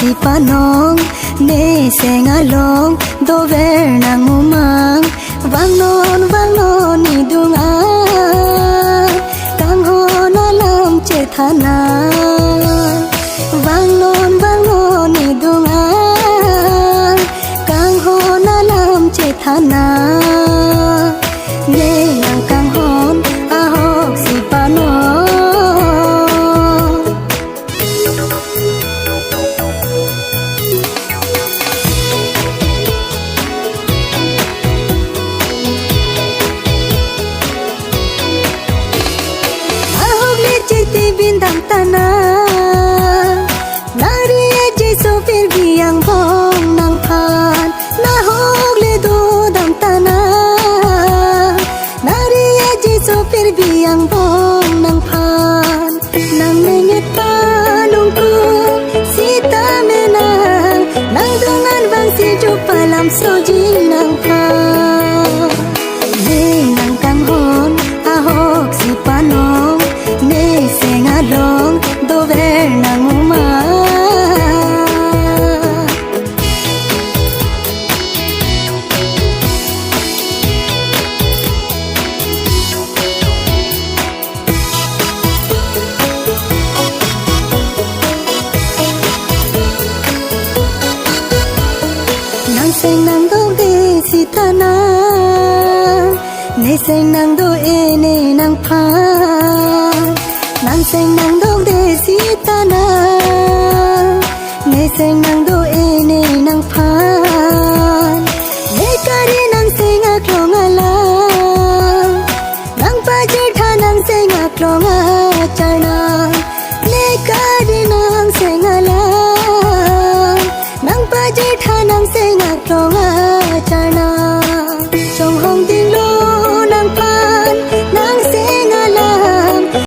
si panong ne sengalong do ver nang umang vang non ni dunga kang ho na lam che thana vang non ni dunga kang ho na lam che thana ne nang kang hon a hok si panong bindang tanah nari aje so fir bi ang bong nang phan na hog le do dam tanah nari aje so fir bi ang bong nang phan nang menget pa lung ku sita menang nang dungan bang si ju palam so jing nang phan ne nang kang hon a hok si panong ne sengalong do ver nang uma nang seng nang do de si tana ne seng nang do e ne nang pha